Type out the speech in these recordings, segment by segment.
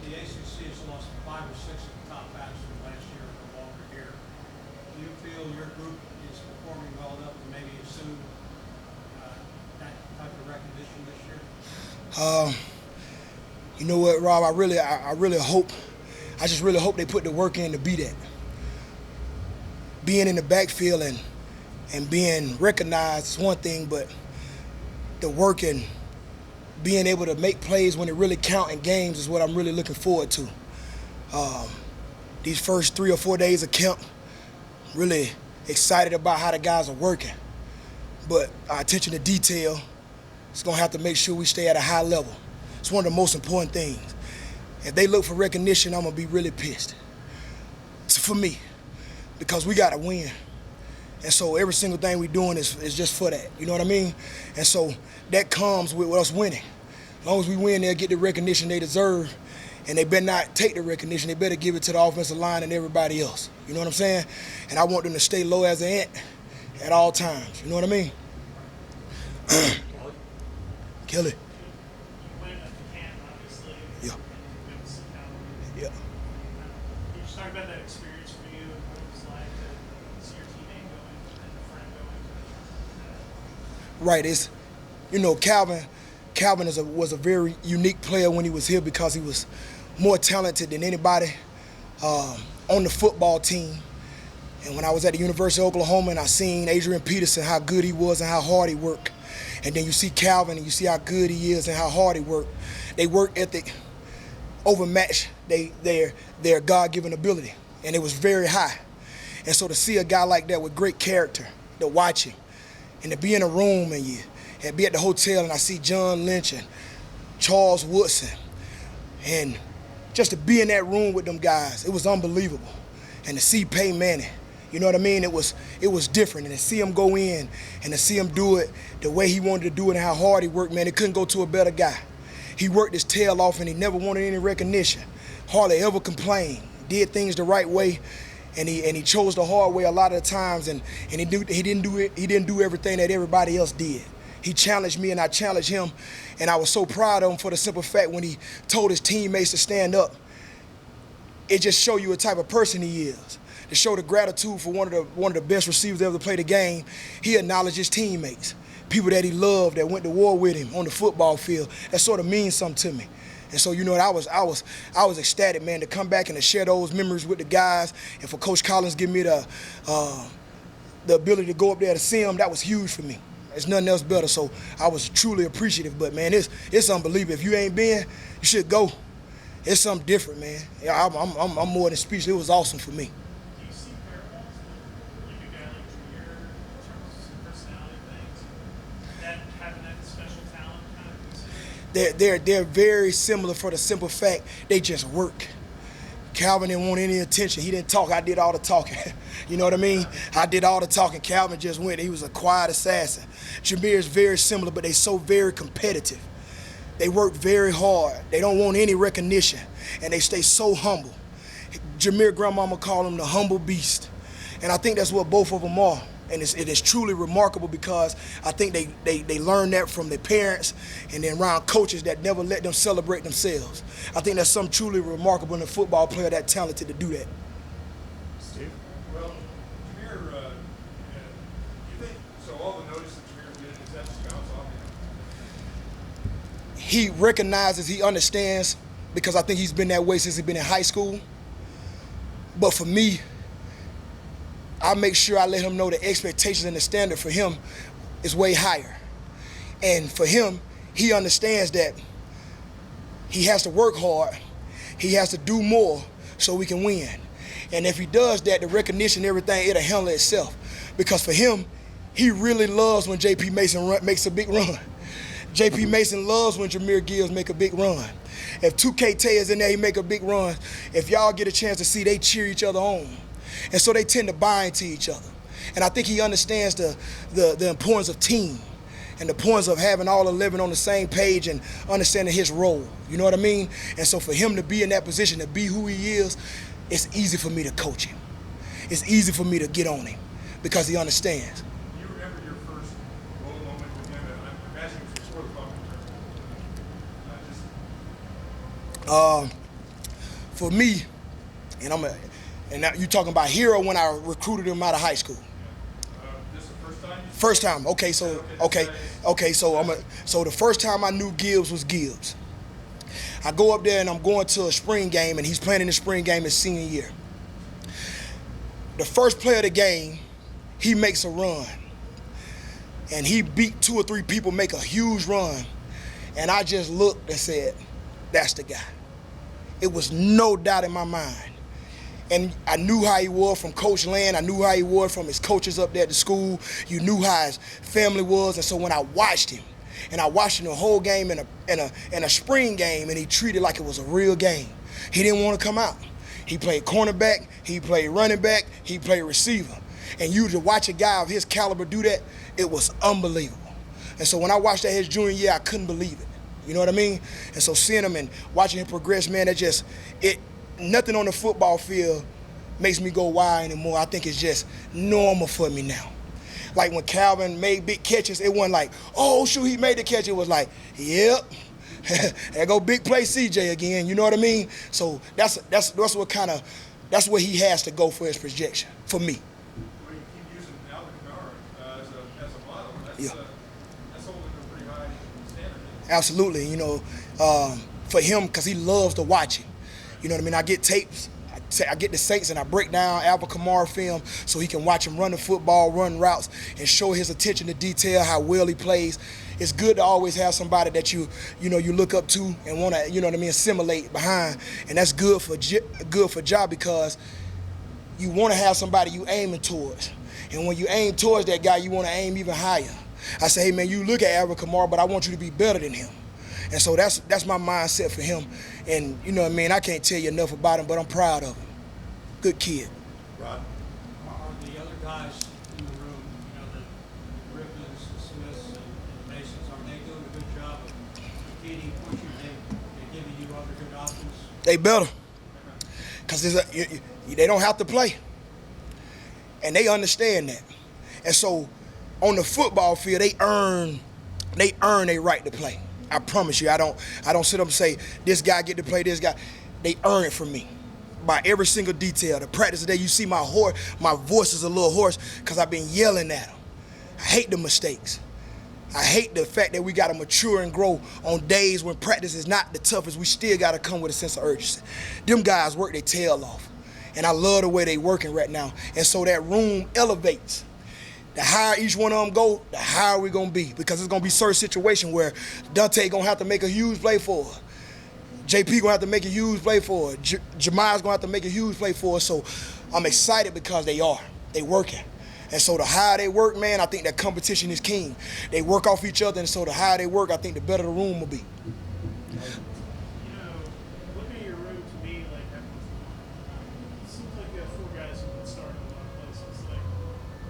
the ACC has lost 5 or 6 of the top backs from last year and no longer here. Do you feel your group is performing well enough to maybe assume that type of recognition this year? You know what, Rob? I really hope. I just really hope they put the work in to be that. Being in the backfield and being recognized is one thing, but the work and being able to make plays when it really count in games is what I'm really looking forward to. These first 3 or 4 days of camp, really excited about how the guys are working. But our attention to detail is going to have to make sure we stay at a high level. It's one of the most important things. If they look for recognition, I'm going to be really pissed. It's for me, because we got to win. And so every single thing we're doing is just for that. You know what I mean? And so that comes with us winning. As long as we win, they'll get the recognition they deserve. And they better not take the recognition. They better give it to the offensive line and everybody else. You know what I'm saying? And I want them to stay low as an ant at all times. You know what I mean? Kelly. You went at the camp, obviously. Yeah. Yeah. Can you just talk about that experience for you and what it was like to see your teammate going and a friend going? Right. It's, Calvin was a very unique player when he was here because he was more talented than anybody on the football team. And when I was at the University of Oklahoma and I seen Adrian Peterson, how good he was and how hard he worked, and then you see Calvin and you see how good he is and how hard he worked, their work ethic overmatched their God-given ability, and it was very high. And so to see a guy like that with great character, to watch him, and to be in a room and be at the hotel and I see John Lynch and Charles Woodson, and just to be in that room with them guys, it was unbelievable. And to see Peyton Manning, you know what I mean? It was different. And to see him go in and to see him do it the way he wanted to do it and how hard he worked, man, it couldn't go to a better guy. He worked his tail off and he never wanted any recognition. Hardly ever complained. Did things the right way, and he chose the hard way a lot of the times, and he didn't do everything that everybody else did. He challenged me and I challenged him, and I was so proud of him for the simple fact when he told his teammates to stand up. It just shows you what type of person he is. To show the gratitude for one of the best receivers ever to play the game, he acknowledged his teammates, people that he loved, that went to war with him on the football field. That sort of means something to me. And so, you know, I was ecstatic, man, to come back and to share those memories with the guys, and for Coach Collins to give me the ability to go up there to see him. That was huge for me. There's nothing else better. So I was truly appreciative. But man, it's unbelievable. If you ain't been, you should go. It's something different, man. Yeah, I'm more than speechless. It was awesome for me. Do you see parallels with like a guy like Jamious in terms of personality things, that having that special talent kind of considered? They're very similar for the simple fact they just work. Calvin didn't want any attention. He didn't talk. I did all the talking. You know what I mean? I did all the talking. Calvin just went. He was a quiet assassin. Jamious is very similar, but they so very competitive. They work very hard. They don't want any recognition, and they stay so humble. Jamious' grandmama called him the humble beast, and I think that's what both of them are. And it is truly remarkable because I think they learned that from their parents and then around coaches that never let them celebrate themselves. I think that's something truly remarkable in a football player that talented to do that. Steve? Well, Jamious, you think, so all the notice that Jamious did, is that just bounce off him? He recognizes, he understands, because I think he's been that way since he's been in high school. But for me, I make sure I let him know the expectations and the standard for him is way higher. And for him, he understands that he has to work hard, he has to do more so we can win. And if he does that, the recognition, everything, it'll handle itself. Because for him, he really loves when J.P. Mason makes a big run. J.P. Mason loves when Jamious Gibbs make a big run. If 2K Tay is in there, he make a big run. If y'all get a chance to see, they cheer each other on. And so they tend to bind to each other. And I think he understands the importance of team and the importance of having all 11 on the same page and understanding his role. You know what I mean? And so for him to be in that position, to be who he is, it's easy for me to coach him. It's easy for me to get on him because he understands. You remember your first low moment with him, and I'm imagining it was before the for me, and now you talking about hero when I recruited him out of high school. This is the first time? First time. Okay, so the first time I knew Gibbs was Gibbs. I go up there and I'm going to a spring game, and he's playing in the spring game his senior year. The first play of the game, he makes a run. And he beat 2 or 3 people, make a huge run. And I just looked and said, that's the guy. It was no doubt in my mind. And I knew how he was from Coach Land. I knew how he was from his coaches up there at the school. You knew how his family was. And so when I watched him, and I watched him the whole game in a spring game, and he treated it like it was a real game. He didn't want to come out. He played cornerback, he played running back, he played receiver. And you to watch a guy of his caliber do that, it was unbelievable. And so when I watched that his junior year, I couldn't believe it. You know what I mean? And so seeing him and watching him progress, man, nothing on the football field makes me go why anymore. I think it's just normal for me now. Like when Calvin made big catches, it wasn't like, oh, shoot, he made the catch. It was like, yep, there go big play CJ again. You know what I mean? So that's what he has to go for his projection, for me. Well, you keep using Alvin Kamara as a model. Yeah. That's holding a pretty high standard. Absolutely, for him, because he loves to watch it. You know what I mean? I get tapes, I get the Saints, and I break down Alvin Kamara film so he can watch him run the football, run routes, and show his attention to detail, how well he plays. It's good to always have somebody that you look up to and want to, assimilate behind, and that's good for job, because you want to have somebody you aiming towards, and when you aim towards that guy, you want to aim even higher. I say, hey man, you look at Alvin Kamara, but I want you to be better than him. And so that's my mindset for him. And you know what I mean, I can't tell you enough about him, but I'm proud of him. Good kid. Rod? Are the other guys in the room, the Griffins, the Smiths, and the Masons, are they doing a good job of competing, pushing, and giving you other good options? They better, because they don't have to play, and they understand that. And so on the football field, they earn their right to play. I promise you, I don't sit up and say this guy get to play, this guy. They earn it from me by every single detail. The practice today, you see my voice is a little hoarse because I've been yelling at them. I hate the mistakes. I hate the fact that we got to mature and grow on days when practice is not the toughest. We still got to come with a sense of urgency. Them guys work their tail off, and I love the way they working right now. And so that room elevates. The higher each one of them go, the higher we're going to be, because it's going to be certain situation where Dontae going to have to make a huge play for her. JP going to have to make a huge play for her. Jamious going to have to make a huge play for her. So I'm excited because they working. And so the higher they work, man, I think that competition is king. They work off each other, and so the higher they work, I think the better the room will be. Looking at your room, to me, like, it seems like you have 4 guys who can start in a lot of places,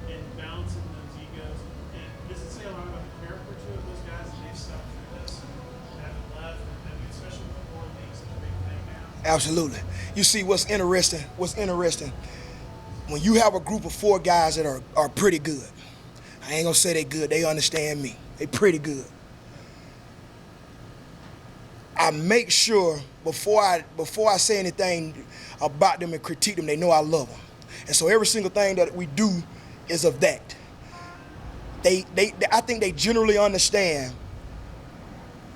and balancing those egos. And does it say a lot about the character, too, of those guys, and they've stuck through this and haven't left, especially with the board being such a big thing now? Absolutely. You see, what's interesting, when you have a group of 4 guys that are pretty good, I ain't gonna say they good, they understand me. They pretty good. I make sure before I say anything about them and critique them, they know I love them. And so every single thing that we do is of that. I think they generally understand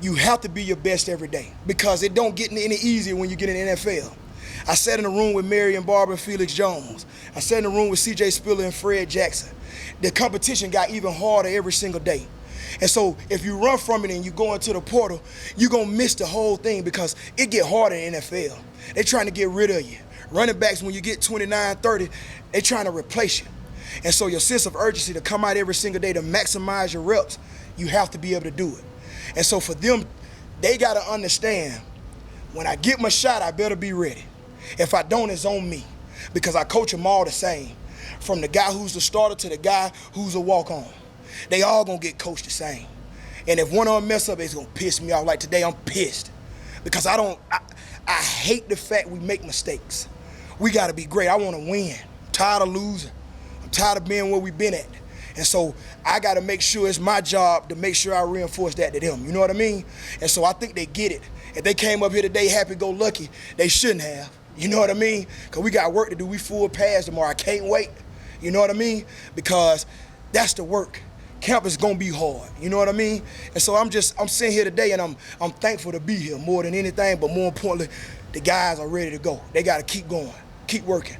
you have to be your best every day, because it don't get any easier when you get in the NFL. I sat in a room with Marion Barber and Felix Jones. I sat in a room with C.J. Spiller and Fred Jackson. The competition got even harder every single day. And so if you run from it and you go into the portal, you're going to miss the whole thing, because it get harder in the NFL. They're trying to get rid of you. Running backs, when you get 29, 30, they're trying to replace you. And so your sense of urgency to come out every single day to maximize your reps, you have to be able to do it. And so for them, they got to understand, when I get my shot, I better be ready. If I don't, it's on me, because I coach them all the same, from the guy who's the starter to the guy who's a walk-on. They all gonna get coached the same. And if one of them mess up, it's gonna piss me off. Like today, I'm pissed, because I hate the fact we make mistakes. We gotta be great. I wanna win. I'm tired of losing. I'm tired of being where we've been at. And so I gotta make sure it's my job to make sure I reinforce that to them. You know what I mean? And so I think they get it. If they came up here today happy-go-lucky, they shouldn't have. You know what I mean? Because we got work to do. We full pads tomorrow. I can't wait. You know what I mean? Because that's the work. Camp is gonna be hard. You know what I mean? And so I'm sitting here today, and I'm thankful to be here more than anything. But more importantly, the guys are ready to go. They got to keep going, keep working.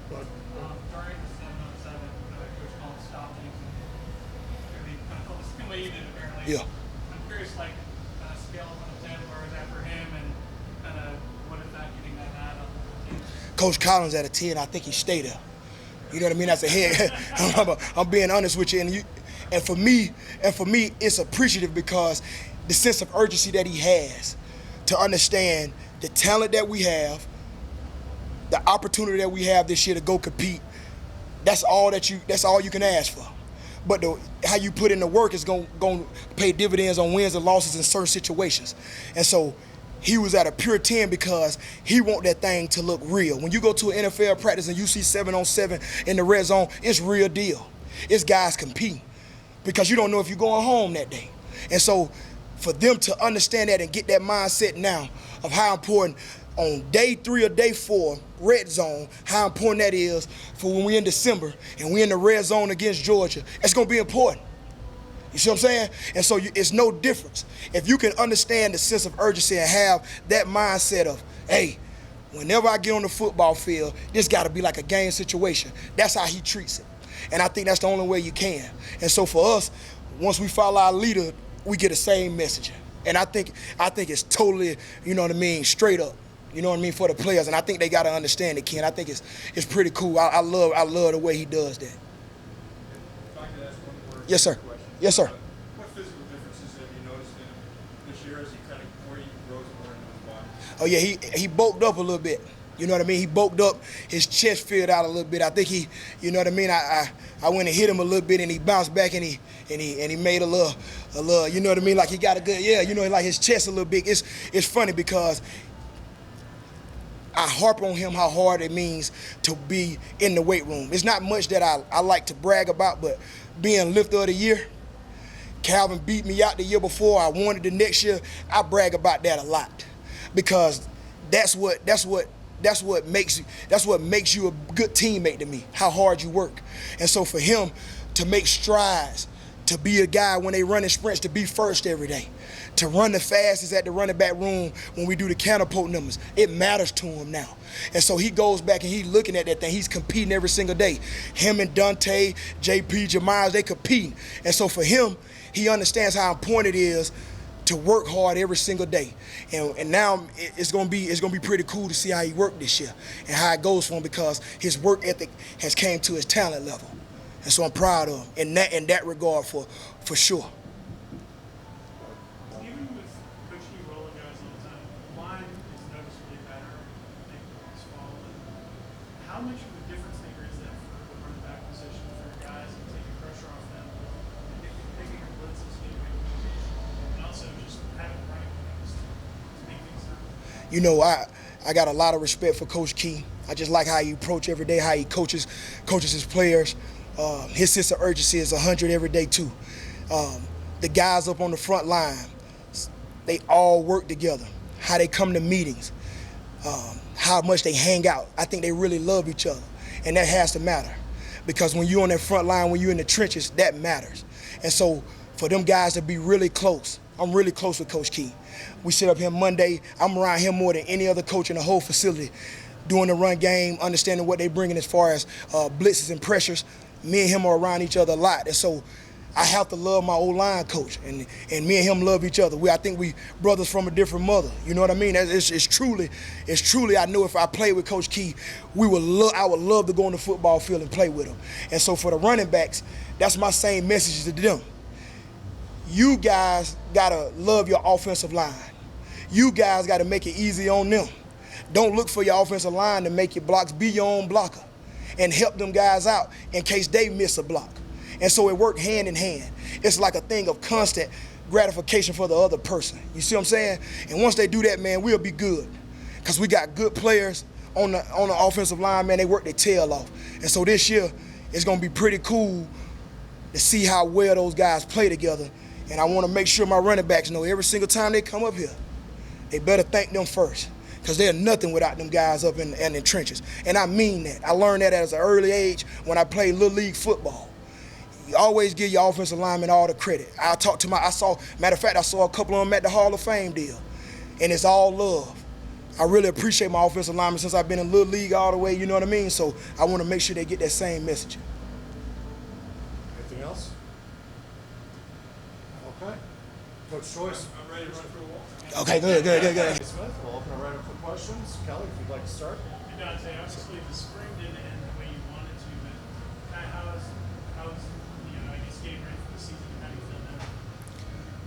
During the 7-on-7, Coach called stop things. And he kind of called the same way you did, apparently. Yeah. I'm curious, like, scale of 1 to 10, where is that for him, and kind of what is that getting that out of the team? Coach Collins at a 10, I think he stayed there. You know what I mean? That's a head. I'm being honest with you. And for me, it's appreciative because the sense of urgency that he has to understand the talent that we have, the opportunity that we have this year to go compete. That's all you can ask for. But how you put in the work is going to pay dividends on wins and losses in certain situations. And so he was at a pure 10 because he want that thing to look real. When you go to an NFL practice and you see 7-on-7 in the red zone, it's real deal. It's guys competing because you don't know if you're going home that day. And so for them to understand that and get that mindset now of how important on day 3 or day 4, red zone, how important that is for when we're in December and we're in the red zone against Georgia, it's going to be important. You see what I'm saying? And so it's no difference. If you can understand the sense of urgency and have that mindset of, hey, whenever I get on the football field, this got to be like a game situation. That's how he treats it. And I think that's the only way you can. And so for us, once we follow our leader, we get the same message. And I think it's totally, you know what I mean, straight up. You know what I mean, for the players. And I think they got to understand it, Ken. I think it's pretty cool. I love the way he does that. If I could ask one more Yes, sir. question. Yes, sir. What physical differences have you noticed in him this year as he kind of where he grows more into his body? Oh yeah, he bulked up a little bit. You know what I mean? He bulked up, his chest filled out a little bit. I think he, you know what I mean? I went and hit him a little bit, and he bounced back, and he made a little, you know what I mean? Like he got a good, yeah, you know, like his chest a little big. It's funny because I harp on him how hard it means to be in the weight room. It's not much that I like to brag about, but being lifter of the year, Calvin beat me out the year before. I wanted the next year. I brag about that a lot because that's what makes you a good teammate to me. How hard you work, and so for him to make strides, to be a guy when they running sprints, to be first every day, to run the fastest at the running back room when we do the catapult numbers, it matters to him now. And so he goes back and he's looking at that thing. He's competing every single day. Him and Dontae, JP, Jamious, they competing. And so for him, he understands how important it is to work hard every single day. And now it's gonna be pretty cool to see how he worked this year and how it goes for him because his work ethic has came to his talent level. And so I'm proud of him in that regard for sure. Even with Coach Key rolling guys all the time, the line is noticeably better this fall. How much of a difference maker is that for the running back position for guys and taking pressure off them, picking your blitzes, getting rid of position, and also just having running backs to make things happen? You know, I got a lot of respect for Coach Key. I just like how he approach every day, how he coaches his players. His sense of urgency is 100 every day too. The guys up on the front line, they all work together. How they come to meetings, how much they hang out. I think they really love each other, and that has to matter because when you're on that front line, when you're in the trenches, that matters. And so for them guys to be really close, I'm really close with Coach Key. We sit up here Monday. I'm around him more than any other coach in the whole facility, doing the run game, understanding what they bringing as far as blitzes and pressures. Me and him are around each other a lot, and so I have to love my O-line coach, and me and him love each other. I think we brothers from a different mother. You know what I mean? It's truly. I know if I played with Coach Key, I would love to go on the football field and play with him. And so for the running backs, that's my same message to them. You guys gotta love your offensive line. You guys gotta make it easy on them. Don't look for your offensive line to make your blocks. Be your own blocker and help them guys out in case they miss a block. And so it worked hand in hand. It's like a thing of constant gratification for the other person. You see what I'm saying? And once they do that, man, we'll be good. Because we got good players on the offensive line, man. They work their tail off. And so this year, it's going to be pretty cool to see how well those guys play together. And I want to make sure my running backs know every single time they come up here, they better thank them first. because they're nothing without them guys up in the trenches. And I mean that. I learned that at an early age when I played Little League football. You always give your offensive lineman all the credit. Matter of fact, I saw a couple of them at the Hall of Fame deal, and it's all love. I really appreciate my offensive linemen since I've been in Little League all the way, you know what I mean? So I want to make sure they get that same message. Anything else? Okay. Coach Choice. I'm ready to run through the wall. Okay, good. Smith, we'll open it right up for questions. Kelly, if you'd like to start. And Dontae, obviously the spring didn't end the way you wanted to, but kind of how's I guess getting ready for the season? How do you feel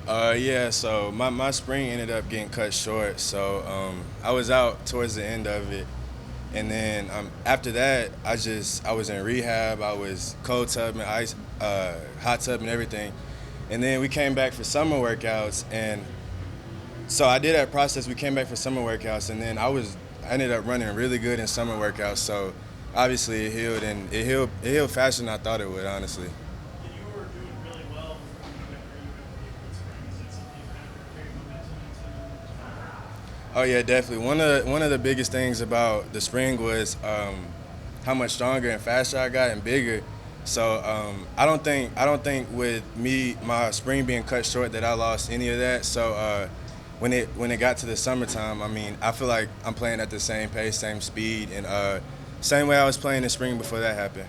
now? Yeah, so my spring ended up getting cut short, so I was out towards the end of it, and then after that, I was in rehab. I was cold tubbing, hot tubbing, everything, and then we came back for summer workouts, and so I did that process. We came back for summer workouts, and then I ended up running really good in summer workouts. So obviously it healed, and it healed faster than I thought it would, honestly. And you were doing really well before you went for spring. Is that something you kind of carry momentum into? Oh yeah, definitely. One of the biggest things about the spring was how much stronger and faster I got and bigger. So I don't think with my spring being cut short that I lost any of that. So when it got to the summertime, I mean, I feel like I'm playing at the same pace, same speed, and same way I was playing in spring before that happened.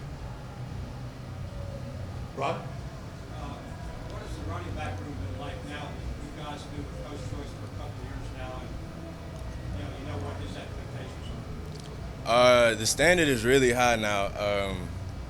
Rod? What has the running back room been like now that you guys have been with Coach Choice for a couple of years now, and you know what his expectations are? The standard is really high now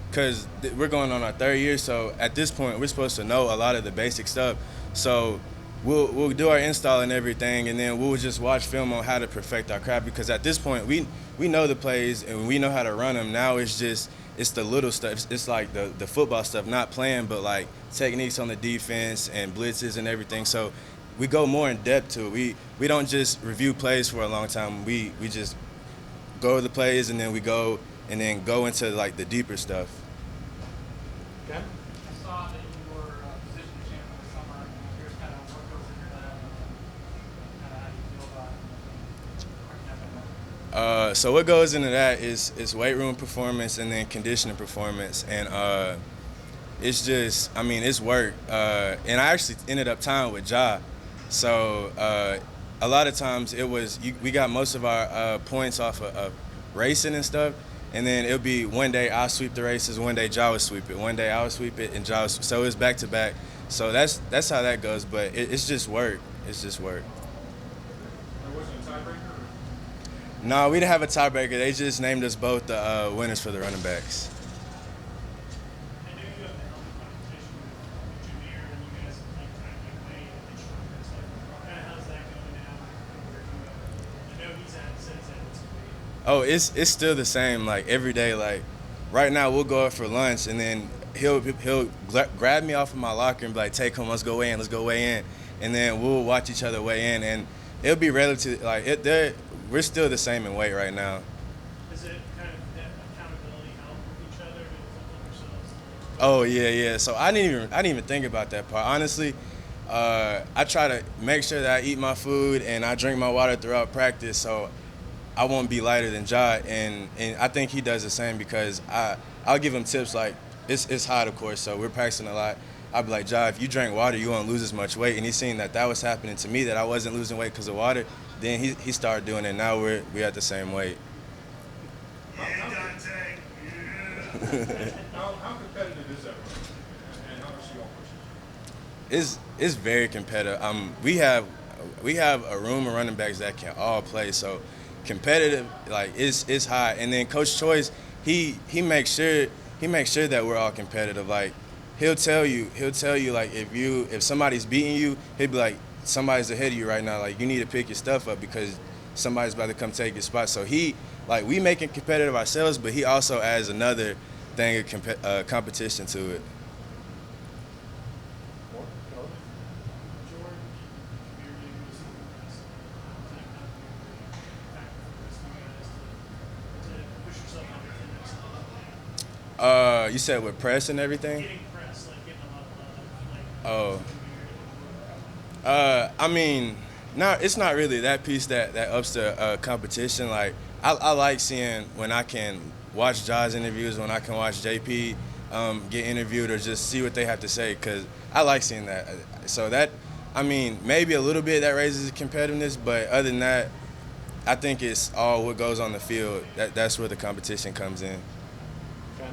because we're going on our third year. So at this point, we're supposed to know a lot of the basic stuff. So we'll do our install and everything, and then we'll just watch film on how to perfect our craft. Because at this point, we know the plays and we know how to run them. Now it's the little stuff. It's like the football stuff, not playing, but like techniques on the defense and blitzes and everything. So we go more in depth to it. We don't just review plays for a long time. We just go over the plays and then go into like the deeper stuff. Okay. I saw that you were position champ in the summer. Here's kind of what goes into that, kind of how you feel about it. So what goes into that is weight room performance and then conditioning performance, and it's just, I mean, it's work. And I actually ended up tying with Ja, so a lot of times we got most of our points off of racing and stuff. And then it'll be one day I'll sweep the races, one day Ja would sweep it, one day I would sweep it, and Ja would sweep. So it's back to back. So that's how that goes. But it's just work. It's just work. There wasn't a tiebreaker? No, we didn't have a tiebreaker. They just named us both the winners for the running backs. I know you have the helmet competition with Jamious, and you guys like kind of weight and stronger and stuff. Kind of how's that going now? I know he's says that it's great. Oh, it's still the same. Like every day, like right now we'll go out for lunch, and then he'll grab me off of my locker and be like, "Take home, let's go weigh in," and then we'll watch each other weigh in, and it'll be relative. Like we're still the same in weight right now. Is it kind of that accountability help with each other to hold yourselves? Oh yeah. So I didn't even think about that part. Honestly, I try to make sure that I eat my food and I drink my water throughout practice, so I won't be lighter than Ja, and I think he does the same because I'll give him tips like it's hot, of course, so we're practicing a lot. I'll be like, Ja, if you drink water, you won't lose as much weight, and he's seen that was happening to me, that I wasn't losing weight because of water. Then he started doing it. Now we're at the same weight. How competitive is that run? And how much do you all push? It's very competitive. We have a room of running backs that can all play, so competitive, like it's high. And then Coach Choice, he makes sure that we're all competitive. Like he'll tell you like if somebody's beating you, he'll be like, somebody's ahead of you right now, like you need to pick your stuff up because somebody's about to come take your spot. So we make it competitive ourselves, but he also adds another thing of competition to it. More? Kelly? Jordan, you're doing most of the rest. Is that kind of a factor for the rest of you guys to push yourself on to the next level? You said with press and everything? Getting pressed, like getting a level of like. Oh. I mean, No, it's not really that piece that ups the competition. Like I like seeing when I can watch Ja's interviews, when I can watch JP get interviewed, or just see what they have to say, because I like seeing that. So that, I mean, maybe a little bit that raises the competitiveness, but other than that, I think it's all what goes on the field. That's where the competition comes in. Ken?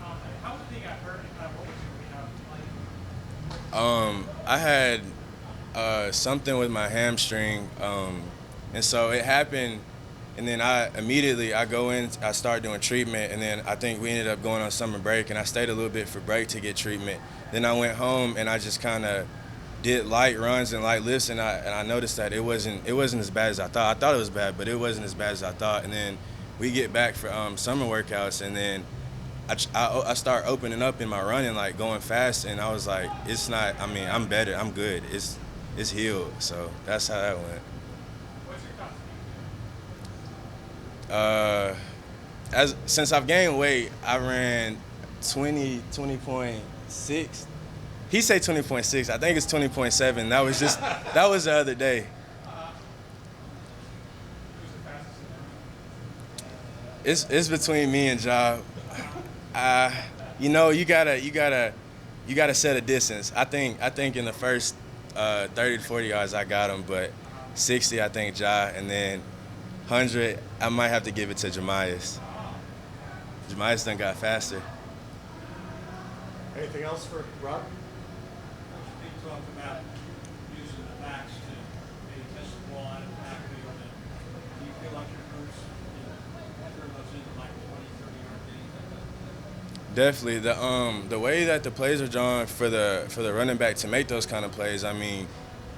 How was it he got hurt, and what was your rehab like? I had something with my hamstring, and so it happened, and then I go in, I start doing treatment, and then I think we ended up going on summer break, and I stayed a little bit for break to get treatment. Then I went home and I just kind of did light runs and light lifts, and I noticed that it wasn't as bad as I thought. I thought it was bad, but it wasn't as bad as I thought. And then we get back for summer workouts, and then I start opening up in my running, like going fast, and I was like, it's not. I mean, I'm better. I'm good. It's healed. So that's how that went. What's your top speed? Since I've gained weight, I ran 20.6. He said 20.6. I think it's 20.7. That was the other day. It's between me and Ja. You gotta set a distance. I think in the first 30 to 40 yards I got him, but 60 I think Ja, and then 100 I might have to give it to Jamious. Jamious done got faster. Anything else for Rob? You talked about using the backs to maybe test the ball out of the backfield. And do you feel like your groups turn those into like 20, 30-yard gains? Definitely. The way that the plays are drawn for the running back to make those kind of plays, I mean,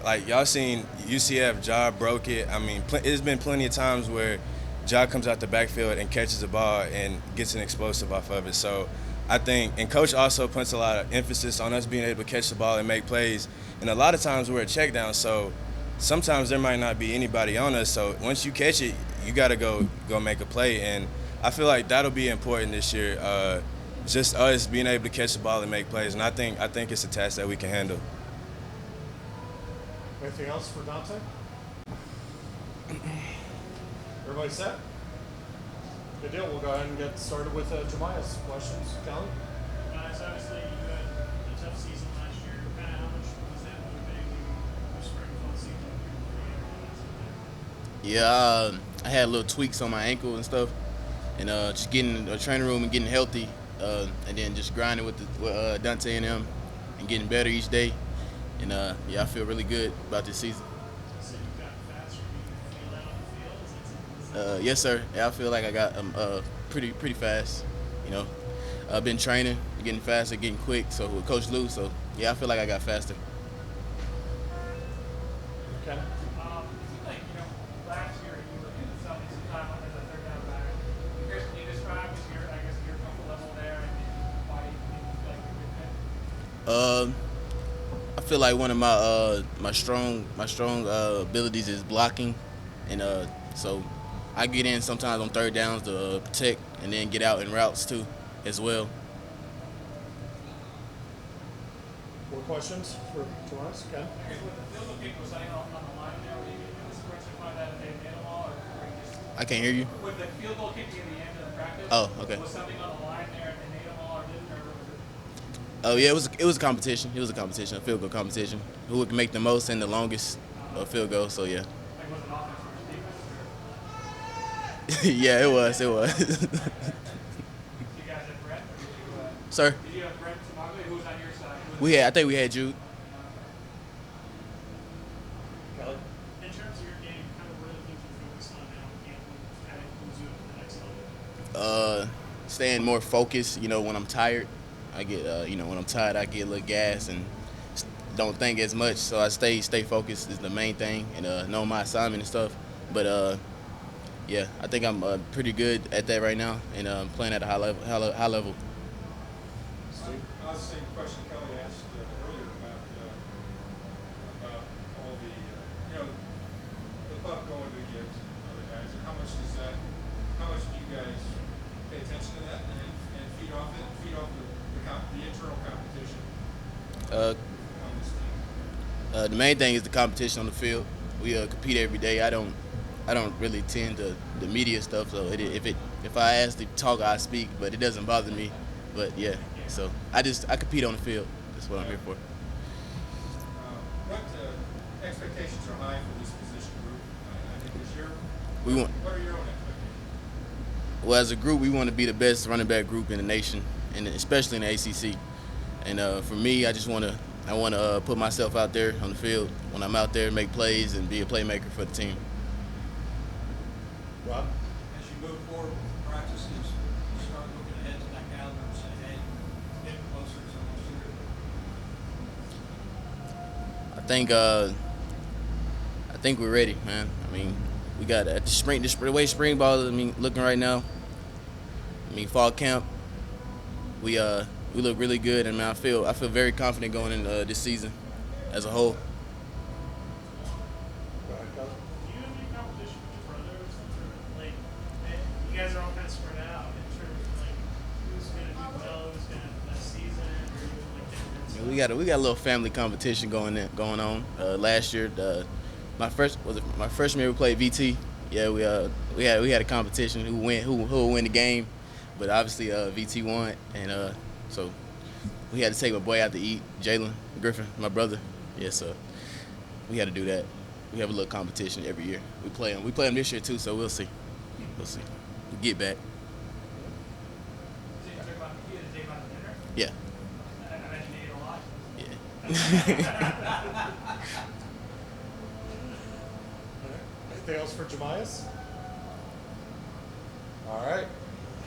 like y'all seen UCF, Ja broke it. I mean, it's been plenty of times where Ja comes out the backfield and catches the ball and gets an explosive off of it. So I think, and Coach also puts a lot of emphasis on us being able to catch the ball and make plays. And a lot of times we're a check down, so sometimes there might not be anybody on us. So once you catch it, you got to go make a play. And I feel like that'll be important this year. Just us being able to catch the ball and make plays. And I think it's a task that we can handle. Anything else for Dontae? Everybody set? Good deal. We'll go ahead and get started with Jamious questions. Kelly? Guys, obviously you had a tough season last year. Kind of how much was that motivating you for spring football season? Yeah, I had little tweaks on my ankle and stuff, and just getting a training room and getting healthy, and then just grinding with Dontae and him and getting better each day. And yeah, I feel really good about this season. So you got faster. Do you feel that on the field? Yes, sir. Yeah, I feel like I got pretty fast. You know, I've been training, getting faster, getting quick. So with Coach Lou, so yeah, I feel like I got faster. Ken? It seems like, last year you were getting some time under the third down back. Chris, can you describe your comfort level there and why you feel like you're a good fit? I feel like one of my strong abilities is blocking, and so I get in sometimes on third downs to protect, and then get out in routes too, as well. More questions for Jamious? Ken? I guess with the field goal kick was saying on the line there, were you specify that if they made them all, or were you just I can't hear you. with the field goal kick near the end of the practice? Oh, okay. Was something on the line there and they made them all, or didn't, or was it? Oh yeah, it was a competition. It was a competition, a field goal competition. Who would make the most and the longest field goal? So yeah. Like, was it offense versus defense, or Yeah, it was. did you guys have Brett, or did you? Sir, Did you have Brett Tamaglia? Who was on your side? I think we had Jude. Kelly? In terms of your game, kind of what are the things you focus on now in camp and it moves you to the next level? Staying more focused. When I'm tired, I get when I'm tired, I get a little gas and don't think as much. So I stay focused is the main thing, and know my assignment and stuff. But yeah, I think I'm pretty good at that right now, and playing at a high level. Steve? The same question Kelly asked earlier about all the puck going to get other guys. How much do you guys pay attention to that and feed off the internal competition on this team? The main thing is the competition on the field, we compete every day. I don't really tend to the media stuff. So if I ask to talk, I speak, but it doesn't bother me. But yeah, so I compete on the field. That's what I'm here for. What expectations are high for this position group? I think this year. We want. What are your own expectations? Well, as a group, we want to be the best running back group in the nation, and especially in the ACC. And for me, I want to put myself out there on the field when I'm out there, make plays, and be a playmaker for the team. Rob? As you move forward with practices, you start looking ahead to that calendar and say, hey, getting closer to almost here. I think we're ready, man. I mean, we got at the way spring ball is, looking right now. Fall camp, we look really good, and man, I feel very confident going into this season as a whole. Go ahead, Kelly. Do you have any competition with your brothers? Like, you guys are all kind of spread out in terms of like who's gonna do well, who's gonna have the best season, or even like different. We got a little family competition going on. Last year, my freshman year we played VT. Yeah, we had a competition who will win the game, but obviously VT won, and so we had to take my boy out to eat, Jalen Griffin, my brother. Yeah, so we had to do that. We have a little competition every year. We play them this year too, so we'll see. We get back. Did you talk about the dinner? Yeah. I imagine you ate a lot. Yeah. Anything else for Jamious? All right.